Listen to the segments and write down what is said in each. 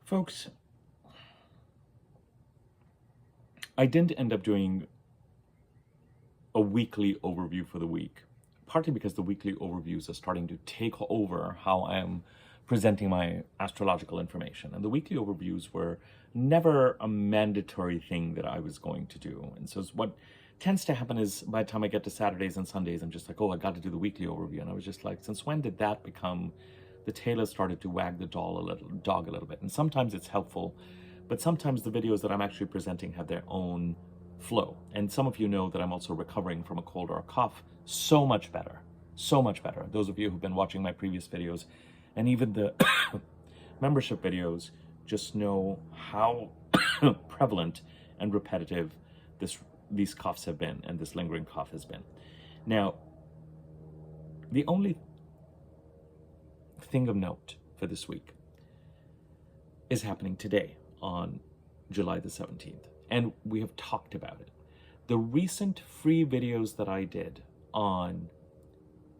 Folks, I didn't end up doing a weekly overview for the week, partly because the weekly overviews are starting to take over how I am presenting my astrological information. And the weekly overviews were never a mandatory thing that I was going to do. And so what tends to happen is by the time I get to Saturdays and Sundays, I'm just like, oh, I got to do the weekly overview. And I was just like, since when did that become, the tail has started to wag the dog a little bit. And sometimes it's helpful, but sometimes the videos that I'm actually presenting have their own flow. And some of you know that I'm also recovering from a cold or a cough. So much better. So much better. Those of you who've been watching my previous videos and even the membership videos just know how prevalent and repetitive these coughs have been, and this lingering cough has been. Now, the only thing of note for this week is happening today on July the 17th, and we have talked about it. The recent free videos that I did on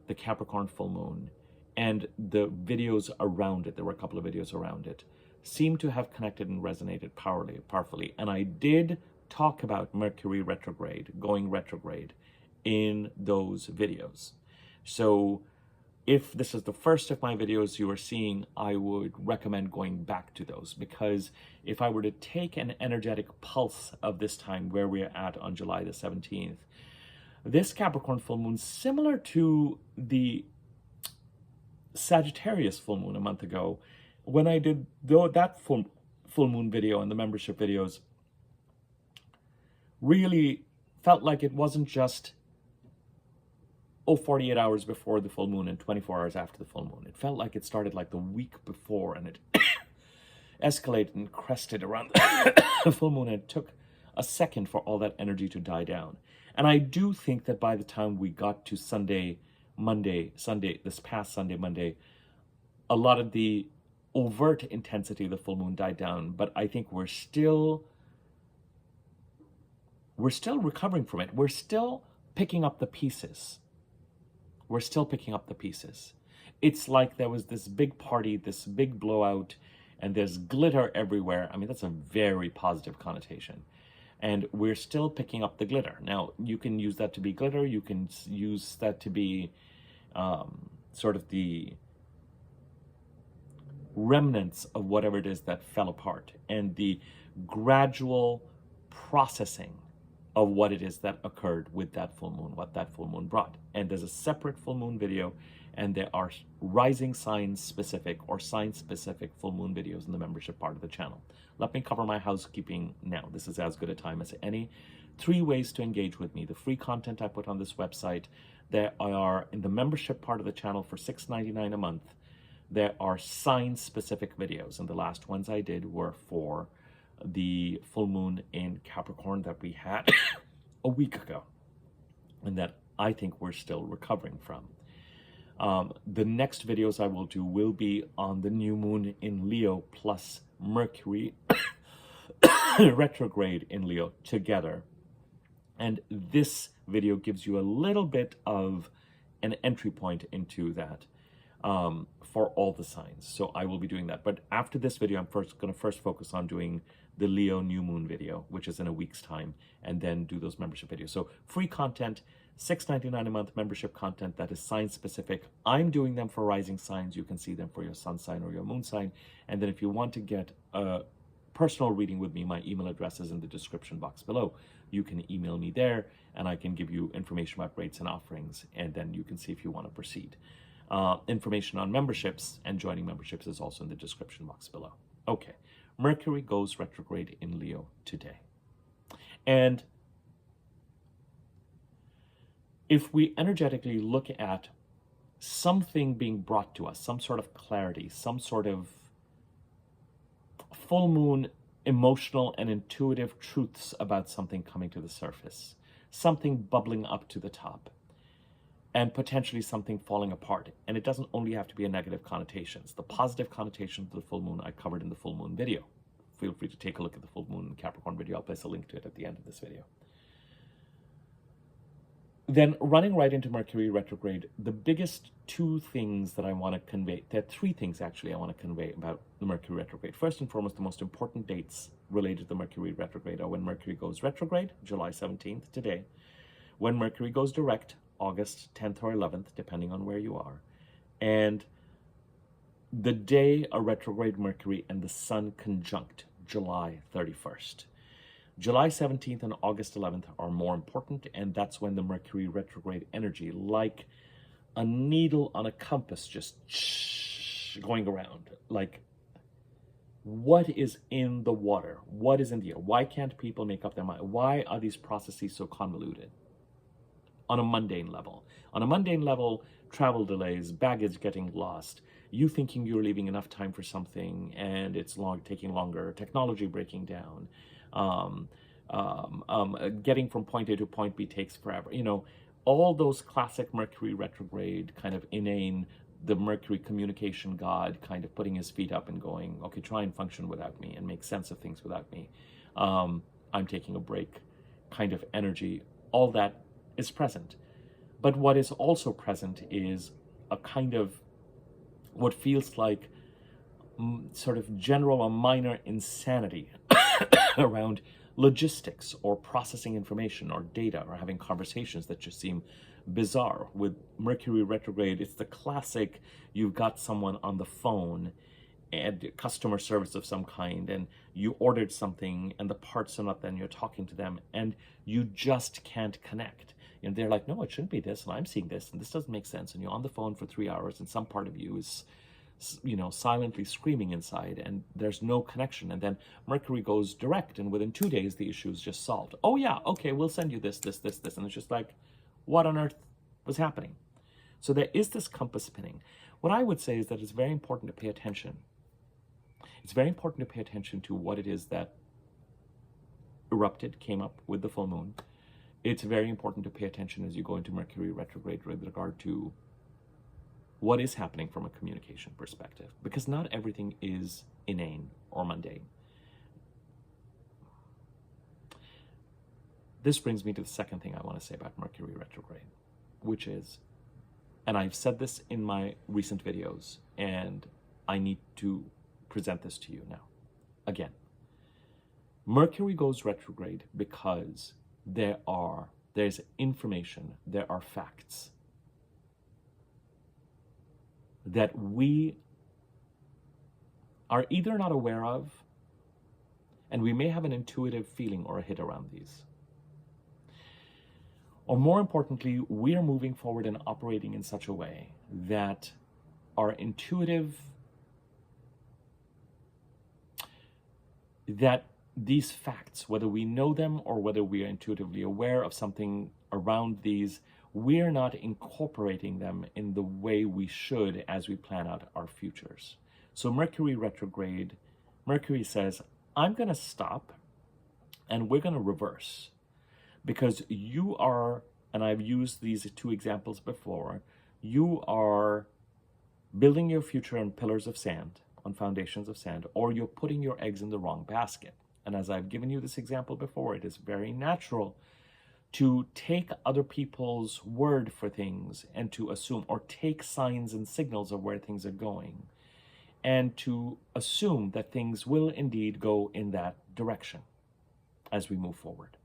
the Capricorn full moon and the videos around it, there were a couple of videos around it, seem to have connected and resonated powerfully. And I did talk about Mercury retrograde, going retrograde in those videos. So if this is the first of my videos you are seeing, I would recommend going back to those, because if I were to take an energetic pulse of this time where we're at on July the 17th, this Capricorn full moon, similar to the Sagittarius full moon a month ago, when I did that full moon video and the membership videos, really felt like it wasn't just 48 hours before the full moon and 24 hours after the full moon. It felt like it started like the week before, and it escalated and crested around the full moon, and it took a second for all that energy to die down. And I do think that by the time we got to this past Sunday, Monday, a lot of the overt intensity of the full moon died down, but I think we're still recovering from it. We're still picking up the pieces. We're still picking up the pieces. It's like there was this big party, this big blowout, and there's glitter everywhere. I mean, that's a very positive connotation. And we're still picking up the glitter. Now, you can use that to be glitter. You can use that to be sort of the remnants of whatever it is that fell apart, and the gradual processing of what it is that occurred with that full moon, what that full moon brought. And there's a separate full moon video, and there are rising signs specific or sign specific full moon videos in the membership part of the channel. Let me cover my housekeeping now. This is as good a time as any. 3 ways to engage with me. The free content I put on this website. There are, in the membership part of the channel, for $6.99 a month, there are sign specific videos, and the last ones I did were for the full moon in Capricorn that we had a week ago, and that I think we're still recovering from. The next videos I will do will be on the new moon in Leo plus Mercury retrograde in Leo together. And this video gives you a little bit of an entry point into that for all the signs. So I will be doing that. But after this video, I'm going to focus on doing the Leo new moon video, which is in a week's time, and then do those membership videos. So free content, $6.99 a month membership content that is sign specific. I'm doing them for rising signs. You can see them for your sun sign or your moon sign. And then if you want to get a personal reading with me, my email address is in the description box below. You can email me there, and I can give you information about rates and offerings, and then you can see if you want to proceed. Information on memberships and joining memberships is also in the description box below. Okay, Mercury goes retrograde in Leo today. And if we energetically look at something being brought to us, some sort of clarity, some sort of full moon emotional and intuitive truths about something coming to the surface, something bubbling up to the top, and potentially something falling apart. And it doesn't only have to be a negative connotations. The positive connotations of the full moon I covered in the full moon video. Feel free to take a look at the full moon Capricorn video. I'll place a link to it at the end of this video. Then running right into Mercury retrograde, the biggest two things that I want to convey, there are three things actually I want to convey about the Mercury retrograde. First and foremost, the most important dates related to the Mercury retrograde are when Mercury goes retrograde, July 17th, today. When Mercury goes direct, August 10th or 11th, depending on where you are. And the day a retrograde Mercury and the Sun conjunct, July 31st. July 17th and August 11th are more important, and that's when the Mercury retrograde energy, like a needle on a compass, just going around. Like, what is in the water? What is in the air? Why can't people make up their mind? Why are these processes so convoluted? On a mundane level. On a mundane level, travel delays, baggage getting lost, you thinking you're leaving enough time for something and it's taking longer, technology breaking down, getting from point A to point B takes forever. You know, all those classic Mercury retrograde kind of inane, the Mercury communication god kind of putting his feet up and going, okay, try and function without me and make sense of things without me. I'm taking a break kind of energy. All that is present. But what is also present is a kind of what feels like sort of general or minor insanity around logistics or processing information or data or having conversations that just seem bizarre. With Mercury retrograde, it's the classic, you've got someone on the phone and customer service of some kind, and you ordered something and the parts are not there, and you're talking to them and you just can't connect. And they're like, no, it shouldn't be this, and I'm seeing this, and this doesn't make sense. And you're on the phone for 3 hours, and some part of you is, you know, silently screaming inside, and there's no connection. And then Mercury goes direct, and within 2 days, the issue is just solved. Oh yeah, okay, we'll send you this. And it's just like, what on earth was happening? So there is this compass spinning. What I would say is that it's very important to pay attention. It's very important to pay attention to what it is that erupted, came up with the full moon. It's very important to pay attention as you go into Mercury retrograde with regard to what is happening from a communication perspective, because not everything is inane or mundane. This brings me to the second thing I want to say about Mercury retrograde, which is, and I've said this in my recent videos, and I need to present this to you now. Again, Mercury goes retrograde because there's information, there are facts that we are either not aware of, and we may have an intuitive feeling or a hit around these. Or more importantly, we are moving forward and operating in such a way that our intuitive, that these facts, whether we know them or whether we are intuitively aware of something around these, we're not incorporating them in the way we should as we plan out our futures. So Mercury retrograde, Mercury says, I'm going to stop and we're going to reverse, because you are, and I've used these two examples before, you are building your future on pillars of sand, on foundations of sand, or you're putting your eggs in the wrong basket. And as I've given you this example before, it is very natural to take other people's word for things and to assume, or take signs and signals of where things are going, and to assume that things will indeed go in that direction as we move forward.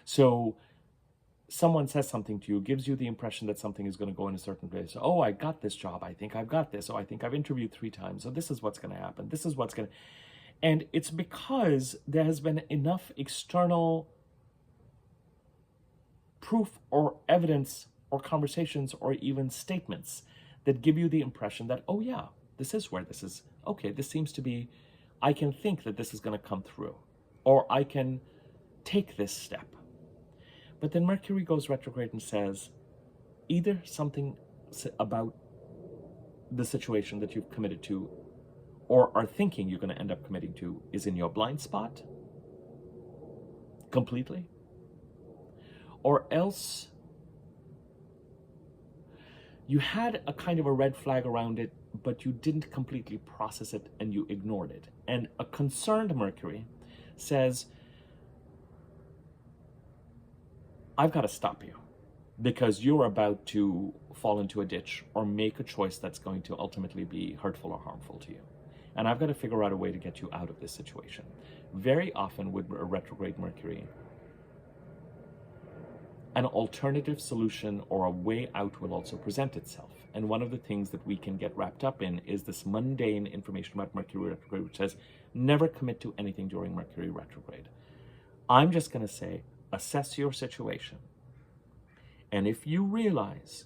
So someone says something to you, gives you the impression that something is going to go in a certain place. Oh, I got this job. I think I've got this. Oh, I think I've interviewed 3 times. So this is what's going to happen. This is what's going to... And it's because there has been enough external proof or evidence or conversations or even statements that give you the impression that, oh yeah, this is where this is. Okay, this seems to be, I can think that this is going to come through, or I can take this step. But then Mercury goes retrograde and says, either something about the situation that you've committed to or are thinking you're going to end up committing to is in your blind spot completely, or else you had a kind of a red flag around it, but you didn't completely process it and you ignored it. And a concerned Mercury says, I've got to stop you because you're about to fall into a ditch or make a choice that's going to ultimately be hurtful or harmful to you. And I've got to figure out a way to get you out of this situation. Very often with a retrograde Mercury, an alternative solution or a way out will also present itself. And one of the things that we can get wrapped up in is this mundane information about Mercury retrograde, which says never commit to anything during Mercury retrograde. I'm just going to say, assess your situation. And if you realize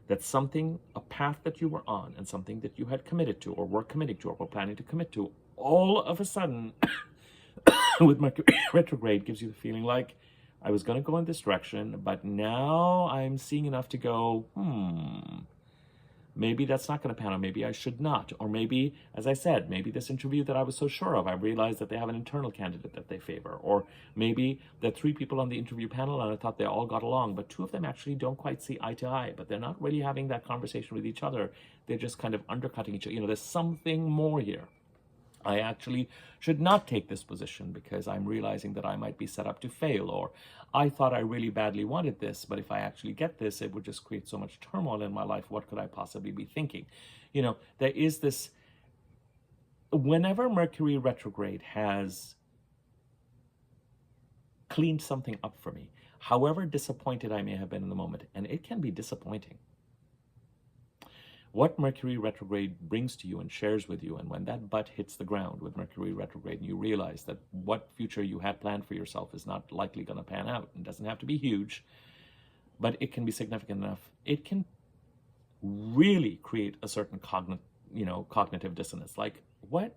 that something, a path that you were on and something that you had committed to or were committing to or were planning to commit to, all of a sudden with Mercury retrograde gives you the feeling like, I was going to go in this direction, but now I'm seeing enough to go, maybe that's not going to pan out. Maybe I should not. Or maybe, as I said, maybe this interview that I was so sure of, I realized that they have an internal candidate that they favor. Or maybe there are 3 people on the interview panel and I thought they all got along, but 2 of them actually don't quite see eye to eye, but they're not really having that conversation with each other. They're just kind of undercutting each other. You know, there's something more here. I actually should not take this position because I'm realizing that I might be set up to fail, or I thought I really badly wanted this, but if I actually get this, it would just create so much turmoil in my life. What could I possibly be thinking? You know, there is this, whenever Mercury retrograde has cleaned something up for me, however disappointed I may have been in the moment, and it can be disappointing, what Mercury retrograde brings to you and shares with you, and when that butt hits the ground with Mercury retrograde and you realize that what future you had planned for yourself is not likely going to pan out, and doesn't have to be huge, but it can be significant enough, it can really create a certain cognitive dissonance. Like, what?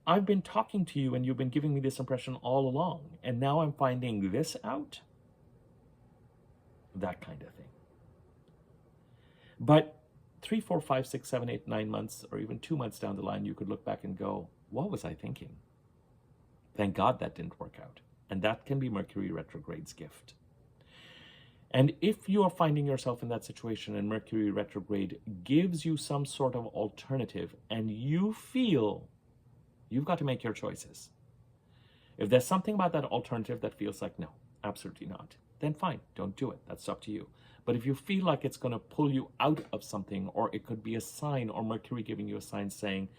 I've been talking to you and you've been giving me this impression all along, and now I'm finding this out? That kind of thing. But 3, 4, 5, 6, 7, 8, 9 months, or even 2 months down the line, you could look back and go, what was I thinking? Thank God that didn't work out. And that can be Mercury retrograde's gift. And if you are finding yourself in that situation and Mercury retrograde gives you some sort of alternative and you feel you've got to make your choices, if there's something about that alternative that feels like, no, absolutely not, then fine, don't do it. That's up to you. But if you feel like it's going to pull you out of something, or it could be a sign, or Mercury giving you a sign saying,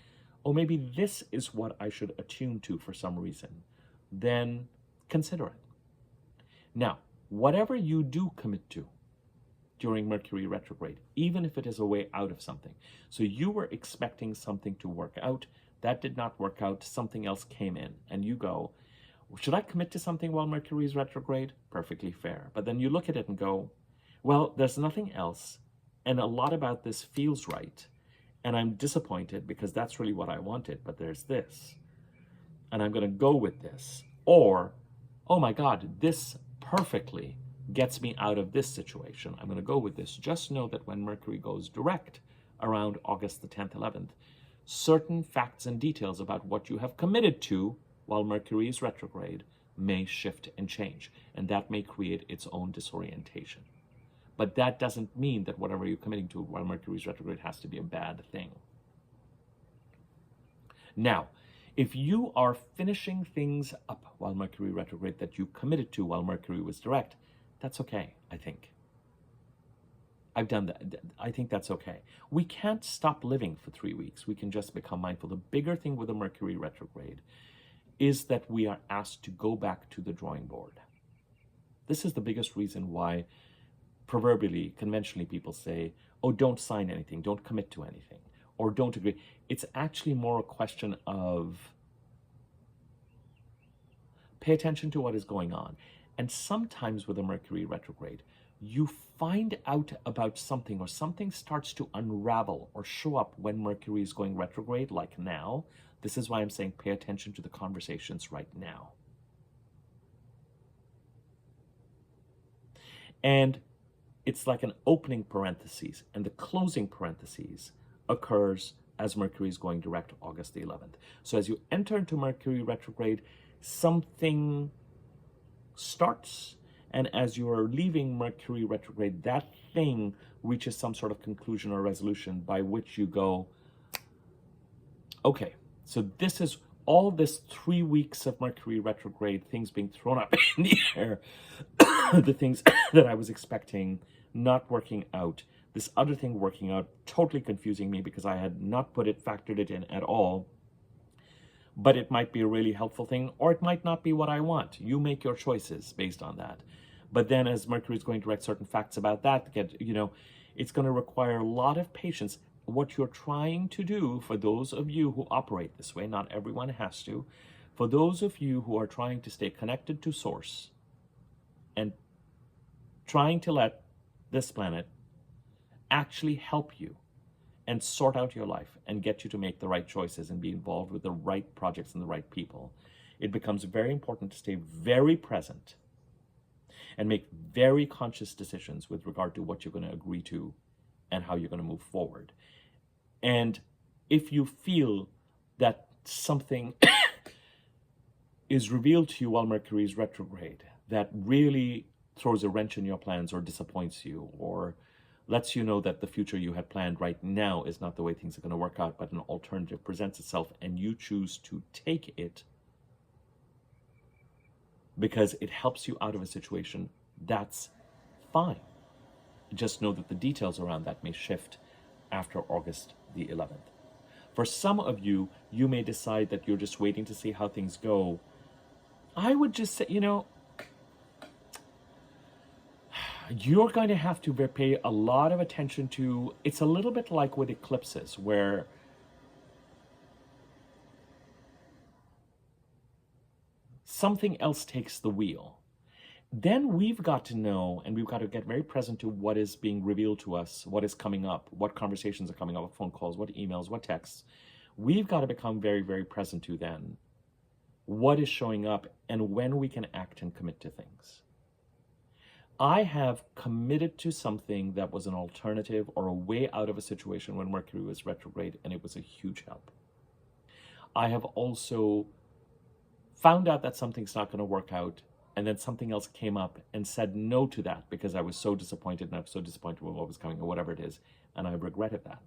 oh, maybe this is what I should attune to for some reason, then consider it. Now, whatever you do commit to during Mercury retrograde, even if it is a way out of something. So you were expecting something to work out, that did not work out, something else came in, and you go, should I commit to something while Mercury is retrograde? Perfectly fair. But then you look at it and go, well, there's nothing else, and a lot about this feels right, and I'm disappointed because that's really what I wanted, but there's this, and I'm going to go with this. Or, oh my God, this perfectly gets me out of this situation. I'm going to go with this. Just know that when Mercury goes direct around August the 10th, 11th, certain facts and details about what you have committed to while Mercury is retrograde may shift and change, and that may create its own disorientation. But that doesn't mean that whatever you're committing to while Mercury is retrograde has to be a bad thing. Now, if you are finishing things up while Mercury retrograde that you committed to while Mercury was direct, that's okay, I think. I've done that. I think that's okay. We can't stop living for 3 weeks. We can just become mindful. The bigger thing with a Mercury retrograde is that we are asked to go back to the drawing board. This is the biggest reason why proverbially, conventionally, people say, oh, don't sign anything, don't commit to anything, or don't agree. It's actually more a question of pay attention to what is going on. And sometimes with a Mercury retrograde, you find out about something, or something starts to unravel or show up when Mercury is going retrograde, like now. This is why I'm saying pay attention to the conversations right now. And it's like an opening parentheses, and the closing parentheses occurs as Mercury is going direct August the 11th. So as you enter into Mercury retrograde, something starts, and as you are leaving Mercury retrograde, that thing reaches some sort of conclusion or resolution by which you go, okay, so this is all this 3 weeks of Mercury retrograde, things being thrown up in the air, the things that I was expecting not working out, this other thing working out, totally confusing me because I had not factored it in at all. But it might be a really helpful thing, or it might not be what I want. You make your choices based on that. But then as Mercury is going to direct certain facts about that, it's going to require a lot of patience. What you're trying to do, for those of you who operate this way, not everyone has to, for those of you who are trying to stay connected to Source and trying to let this planet actually help you and sort out your life and get you to make the right choices and be involved with the right projects and the right people, it becomes very important to stay very present and make very conscious decisions with regard to what you're going to agree to and how you're going to move forward. And if you feel that something is revealed to you while Mercury is retrograde that really throws a wrench in your plans or disappoints you or lets you know that the future you had planned right now is not the way things are going to work out, but an alternative presents itself and you choose to take it because it helps you out of a situation, that's fine. Just know that the details around that may shift after August the 11th. For some of you, you may decide that you're just waiting to see how things go. I would just say, you're going to have to pay a lot of attention to, it's a little bit like with eclipses, where something else takes the wheel. Then we've got to know, and we've got to get very present to what is being revealed to us, what is coming up, what conversations are coming up, what phone calls, what emails, what texts. We've got to become very, very present to then what is showing up and when we can act and commit to things. I have committed to something that was an alternative or a way out of a situation when Mercury was retrograde, and it was a huge help. I have also found out that something's not going to work out, and then something else came up and said no to that because I was so disappointed, and I was so disappointed with what was coming or whatever it is, and I regretted that.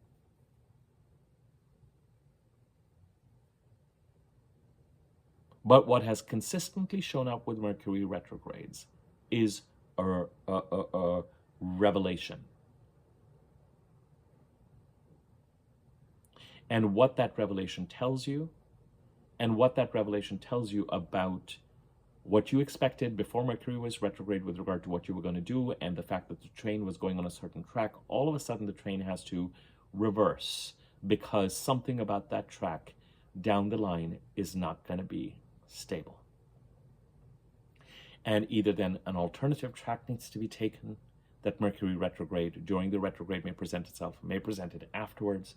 But what has consistently shown up with Mercury retrogrades is a revelation. And what that revelation tells you, and what that revelation tells you about what you expected before Mercury was retrograde with regard to what you were going to do, and the fact that the train was going on a certain track, all of a sudden the train has to reverse because something about that track down the line is not going to be stable. And either then an alternative track needs to be taken that Mercury retrograde during the retrograde may present itself, may present it afterwards,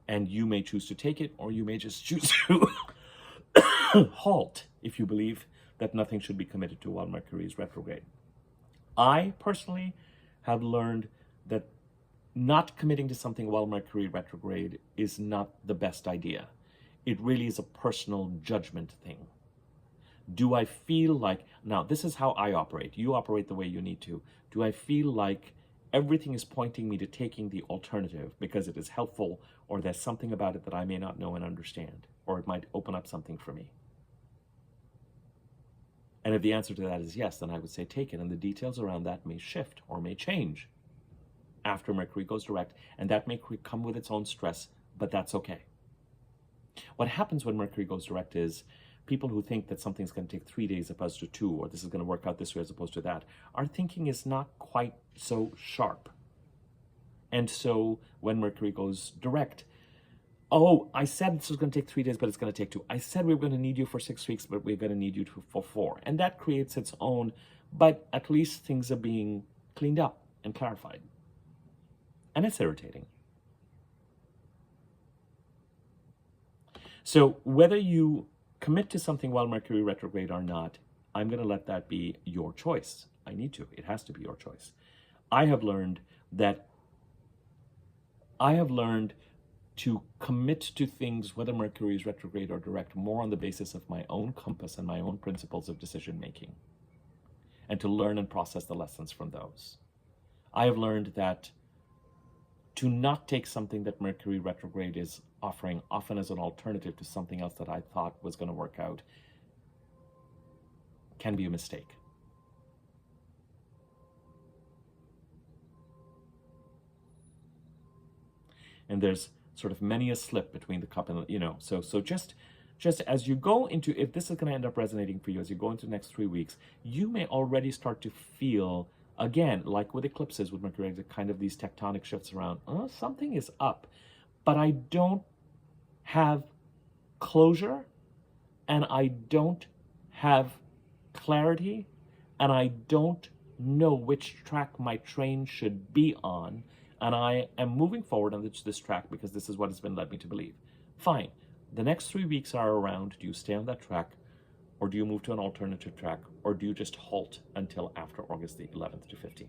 and you may choose to take it, or you may just choose to halt if you believe that nothing should be committed to while Mercury is retrograde. I personally have learned that not committing to something while Mercury retrograde is not the best idea. It really is a personal judgment thing. Do I feel like, now this is how I operate, you operate the way you need to. Do I feel like everything is pointing me to taking the alternative because it is helpful, or there's something about it that I may not know and understand, or it might open up something for me? And if the answer to that is yes, then I would say take it, and the details around that may shift or may change after Mercury goes direct, and that may come with its own stress, but that's okay. What happens when Mercury goes direct is people who think that something's going to take 3 days as opposed to 2, or this is going to work out this way as opposed to that, our thinking is not quite so sharp. And so when Mercury goes direct, oh, I said this was going to take 3 days, but it's going to take 2. I said we were going to need you for 6 weeks, but we're going to need you for 4. And that creates its own, but at least things are being cleaned up and clarified. And it's irritating. So whether you commit to something while Mercury retrograde or not, I'm going to let that be your choice. I need to. It has to be your choice. I have learned to commit to things, whether Mercury is retrograde or direct, more on the basis of my own compass and my own principles of decision making, and to learn and process the lessons from those. I have learned that to not take something that Mercury retrograde is offering, often as an alternative to something else that I thought was going to work out, can be a mistake. And there's sort of many a slip between the cup and, so just as you go into, if this is going to end up resonating for you as you go into the next 3 weeks, you may already start to feel, again, like with eclipses, with Mercury, kind of these tectonic shifts around, something is up, but I don't have closure, and I don't have clarity, and I don't know which track my train should be on, and I am moving forward on this track because this is what has been led me to believe. Fine. The next 3 weeks are around. Do you stay on that track, or do you move to an alternative track, or do you just halt until after August the 11th to 15th?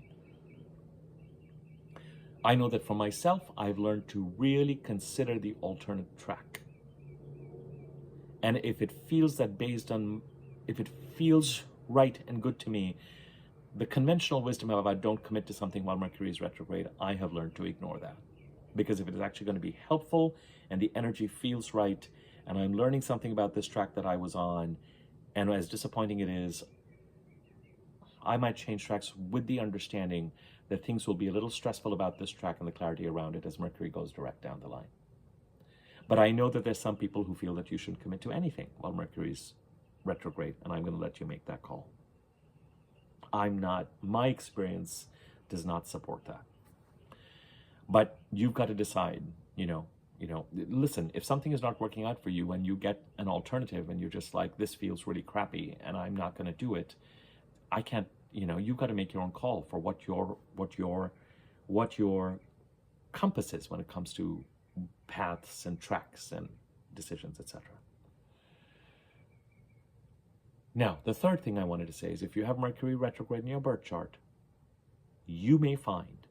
I know that for myself, I've learned to really consider the alternate track. And if it feels if it feels right and good to me, the conventional wisdom about don't commit to something while Mercury is retrograde, I have learned to ignore that. Because if it is actually going to be helpful and the energy feels right, and I'm learning something about this track that I was on, and as disappointing it is, I might change tracks with the understanding that things will be a little stressful about this track and the clarity around it as Mercury goes direct down the line. But I know that there's some people who feel that you shouldn't commit to anything while Mercury's retrograde, and I'm going to let you make that call. My experience does not support that. But you've got to decide, listen, if something is not working out for you and you get an alternative and you're just like, this feels really crappy and I'm not going to do it, I can't, you've got to make your own call for what your compass is when it comes to paths and tracks and decisions, etc. Now, the third thing I wanted to say is if you have Mercury retrograde in your birth chart, you may find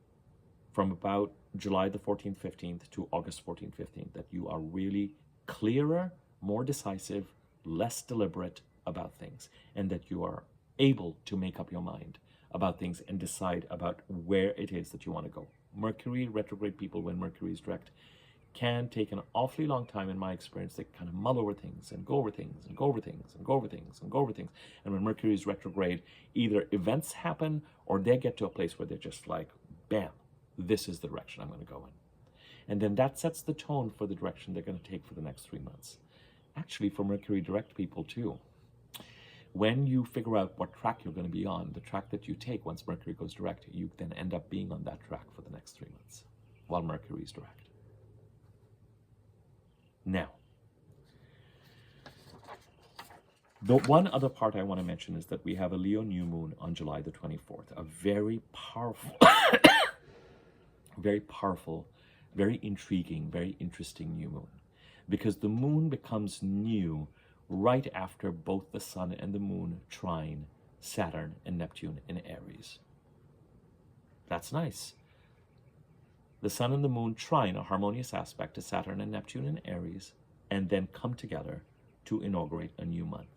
from about July the 14th, 15th to August 14th, 15th that you are really clearer, more decisive, less deliberate about things, and that you are able to make up your mind about things and decide about where it is that you want to go. Mercury retrograde people, when Mercury is direct, can take an awfully long time in my experience. They kind of mull over things and go over things and go over things and go over things and go over things. And when Mercury is retrograde, either events happen or they get to a place where they're just like, bam, this is the direction I'm going to go in. And then that sets the tone for the direction they're going to take for the next 3 months. Actually, for Mercury direct people too, when you figure out what track you're going to be on, the track that you take once Mercury goes direct, you then end up being on that track for the next 3 months while Mercury is direct. Now, the one other part I want to mention is that we have a Leo new moon on July the 24th, a very powerful, very powerful, very intriguing, very interesting new moon, because the moon becomes new right after both the sun and the moon trine Saturn and Neptune in Aries. That's nice. The sun and the moon trine a harmonious aspect to Saturn and Neptune in Aries, and then come together to inaugurate a new month.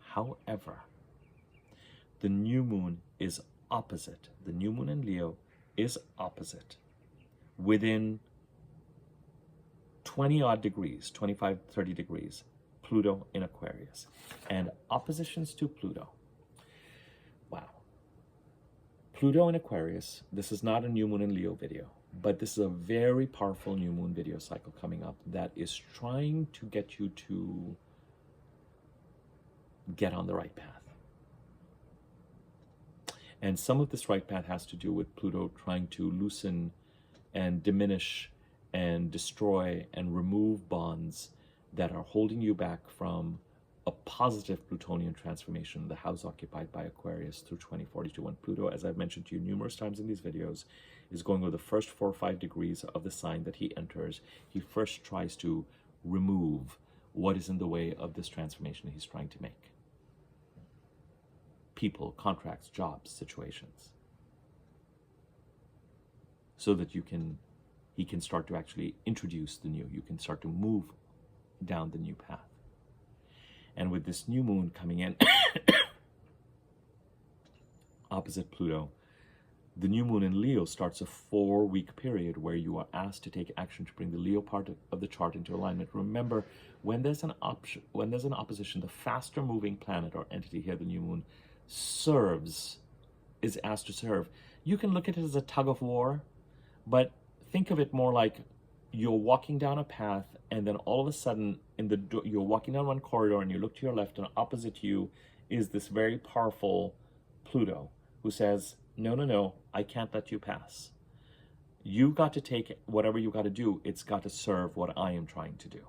However, the new moon is opposite. The new moon in Leo is opposite within 20 odd degrees, 25, 30 degrees, Pluto in Aquarius. And oppositions to Pluto. Wow. Pluto in Aquarius, this is not a new moon in Leo video, but this is a very powerful new moon video cycle coming up that is trying to get you to get on the right path. And some of this right path has to do with Pluto trying to loosen and diminish and destroy and remove bonds that are holding you back from a positive Plutonian transformation, the house occupied by Aquarius through 2042. When Pluto, as I've mentioned to you numerous times in these videos, is going over the first 4 or 5 degrees of the sign that he enters, he first tries to remove what is in the way of this transformation he's trying to make. People, contracts, jobs, situations. So that he can start to actually introduce the new. You can start to move down the new path. And with this new moon coming in opposite Pluto, The new moon in Leo starts a 4-week period where you are asked to take action to bring the Leo part of the chart into alignment. Remember, when there's an opposition, the faster moving planet or entity here, the new moon, is asked to serve. You can look at it as a tug of war, but think of it more like you're walking down a path, and then all of a sudden you're walking down one corridor and you look to your left, and opposite you is this very powerful Pluto who says, no, no, no, I can't let you pass. You've got to take whatever you got to do. It's got to serve what I am trying to do.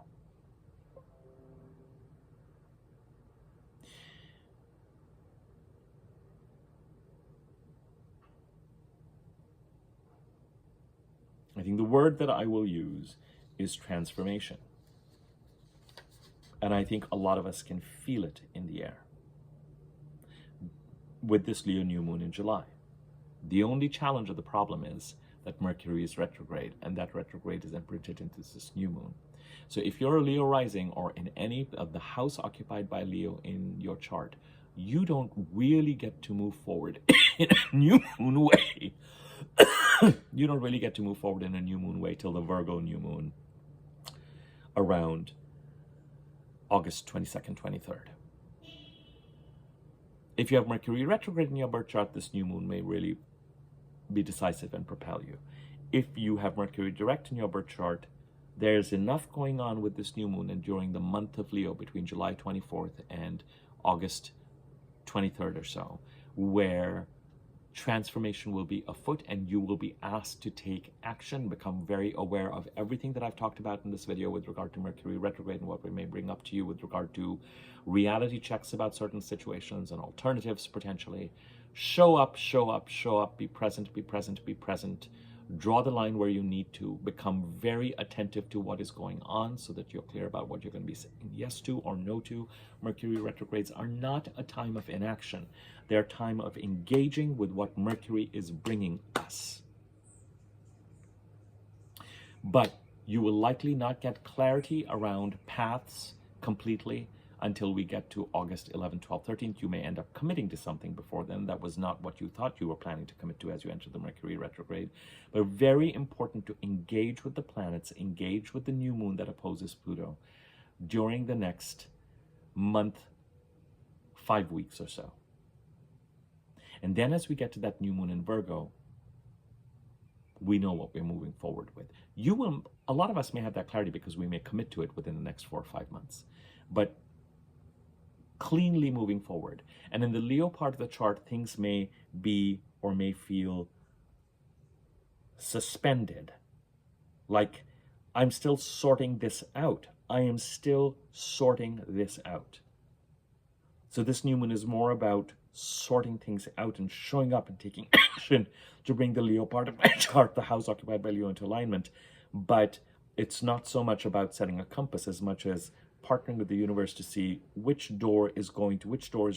I think the word that I will use is transformation. And I think a lot of us can feel it in the air with this Leo new moon in July. The only challenge of the problem is that Mercury is retrograde, and that retrograde is imprinted into this new moon. So if you're a Leo rising or in any of the house occupied by Leo in your chart, you don't really get to move forward in a new moon way. You don't really get to move forward in a new moon way till the Virgo new moon around August 22nd, 23rd. If you have Mercury retrograde in your birth chart, this new moon may really be decisive and propel you. If you have Mercury direct in your birth chart, there's enough going on with this new moon and during the month of Leo between July 24th and August 23rd or so, where transformation will be afoot and you will be asked to take action, become very aware of everything that I've talked about in this video with regard to Mercury retrograde and what we may bring up to you with regard to reality checks about certain situations and alternatives potentially. Show up, show up, show up, be present, be present, be present. Draw the line where you need to. Become very attentive to what is going on so that you're clear about what you're going to be saying yes to or no to. Mercury retrogrades are not a time of inaction. They're a time of engaging with what Mercury is bringing us. But you will likely not get clarity around paths completely until we get to August 11th, 12th, 13th. You may end up committing to something before then that was not what you thought you were planning to commit to as you enter the Mercury retrograde. But very important to engage with the planets, engage with the new moon that opposes Pluto during the next month, 5 weeks or so. And then as we get to that new moon in Virgo, we know what we're moving forward with. A lot of us may have that clarity because we may commit to it within the next 4 or 5 months. But cleanly moving forward. And in the Leo part of the chart, things may be or may feel suspended. Like, I'm still sorting this out. I am still sorting this out. So this new moon is more about sorting things out and showing up and taking action to bring the Leo part of my chart, the house occupied by Leo, into alignment. But it's not so much about setting a compass as much as partnering with the universe to see which door is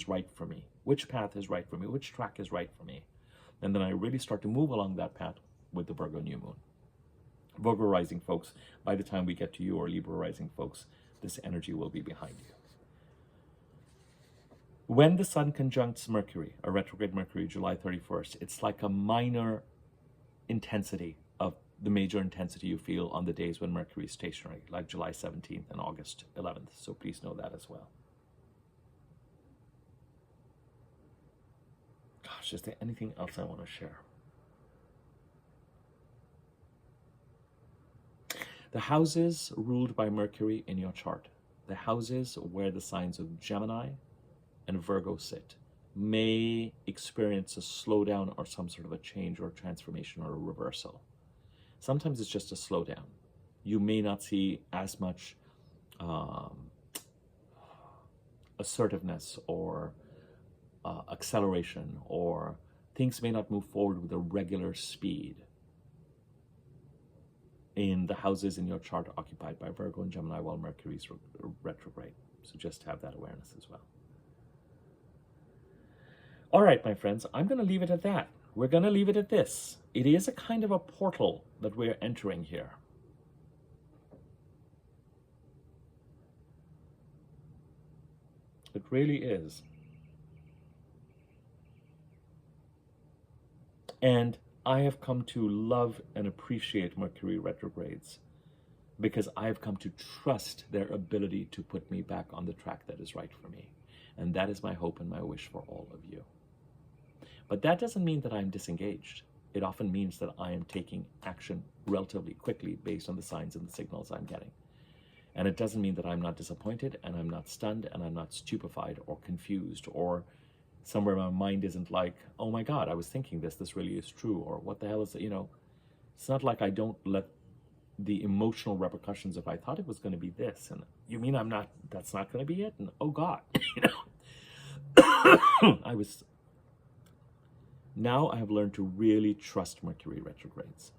right for me, which path is right for me, which track is right for me. And then I really start to move along that path with the Virgo new moon. Virgo rising folks, by the time we get to you, or Libra rising folks, this energy will be behind you. When the sun conjuncts Mercury, a retrograde Mercury, July 31st, it's like a minor intensity of the major intensity you feel on the days when Mercury is stationary, like July 17th and August 11th. So please know that as well. Gosh, is there anything else I want to share? The houses ruled by Mercury in your chart, the houses where the signs of Gemini and Virgo sit, may experience a slowdown or some sort of a change or a transformation or a reversal. Sometimes it's just a slowdown. You may not see as much assertiveness or acceleration, or things may not move forward with a regular speed in the houses in your chart occupied by Virgo and Gemini while Mercury is retrograde. So just have that awareness as well. All right, my friends, I'm going to leave it at that. We're going to leave it at this. It is a kind of a portal that we're entering here. It really is. And I have come to love and appreciate Mercury retrogrades because I have come to trust their ability to put me back on the track that is right for me. And that is my hope and my wish for all of you. But that doesn't mean that I'm disengaged. It often means that I am taking action relatively quickly based on the signs and the signals I'm getting. And it doesn't mean that I'm not disappointed and I'm not stunned and I'm not stupefied or confused or somewhere my mind isn't like, oh my God, I was thinking this really is true, or what the hell is it, it's not like I don't let the emotional repercussions if I thought it was going to be this, and you mean that's not going to be it, and oh God, now I have learned to really trust Mercury retrogrades.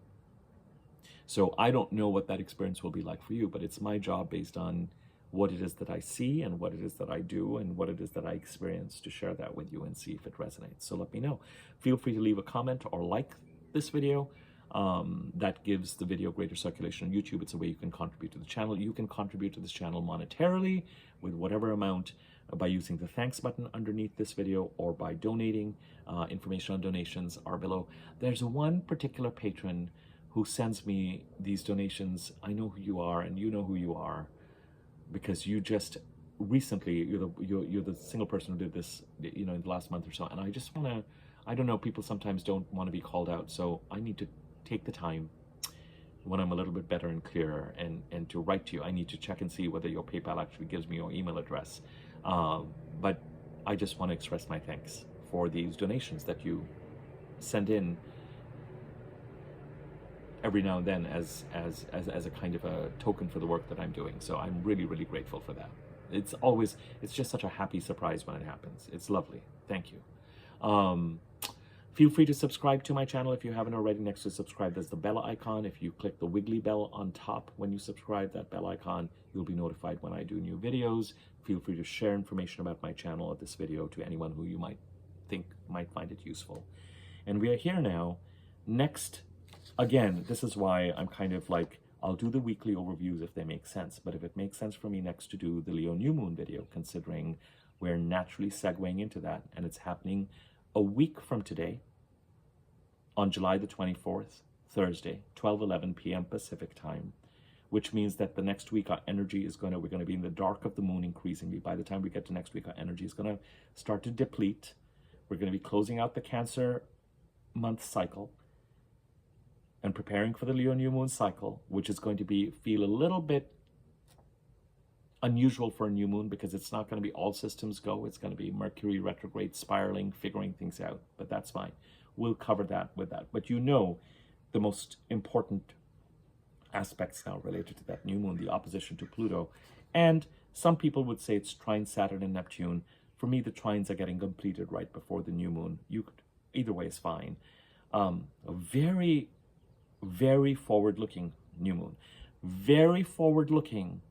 So I don't know what that experience will be like for you, but it's my job based on what it is that I see and what it is that I do and what it is that I experience to share that with you and see if it resonates. So let me know. Feel free to leave a comment or like this video. That gives the video greater circulation on YouTube. It's a way you can contribute to the channel. You can contribute to this channel monetarily with whatever amount by using the thanks button underneath this video or by donating. Information on donations are below. There's one particular patron who sends me these donations. I know who you are and you know who you are, because you just recently, you're the single person who did this, in the last month or so. And I just want to, I don't know, people sometimes don't want to be called out. So I need to take the time when I'm a little bit better and clearer and to write to you. I need to check and see whether your PayPal actually gives me your email address. But I just want to express my thanks for these donations that you send in every now and then as a kind of a token for the work that I'm doing. So I'm really, really grateful for that. It's just such a happy surprise when it happens. It's lovely. Thank you. Feel free to subscribe to my channel if you haven't already. Next to subscribe, there's the bell icon. If you click the wiggly bell on top when you subscribe, that bell icon, you'll be notified when I do new videos. Feel free to share information about my channel or this video to anyone who you might think might find it useful. And we are here now. Next, again, this is why I'm kind of like, I'll do the weekly overviews if they make sense. But if it makes sense for me next to do the Leo New Moon video, considering we're naturally segueing into that, and it's happening a week from today, on July the 24th, Thursday, 12:11 p.m. Pacific time, which means that the next week our energy is we're going to be in the dark of the moon increasingly. By the time we get to next week, our energy is going to start to deplete. We're going to be closing out the Cancer month cycle and preparing for the Leo New Moon cycle, which is going to feel a little bit unusual for a new moon because it's not going to be all systems go. It's going to be Mercury retrograde, spiraling, figuring things out, but that's fine. We'll cover that with that. But the most important aspects now related to that new moon, the opposition to Pluto. And some people would say it's trine Saturn and Neptune. For me, the trines are getting completed right before the new moon. Either way is fine. A very, very forward-looking new moon. Very forward-looking,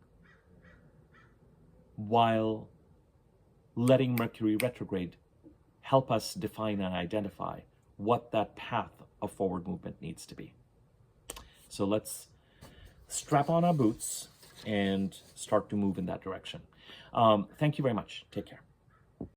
while letting Mercury retrograde help us define and identify what that path of forward movement needs to be. So let's strap on our boots and start to move in that direction. Thank you very much. Take care.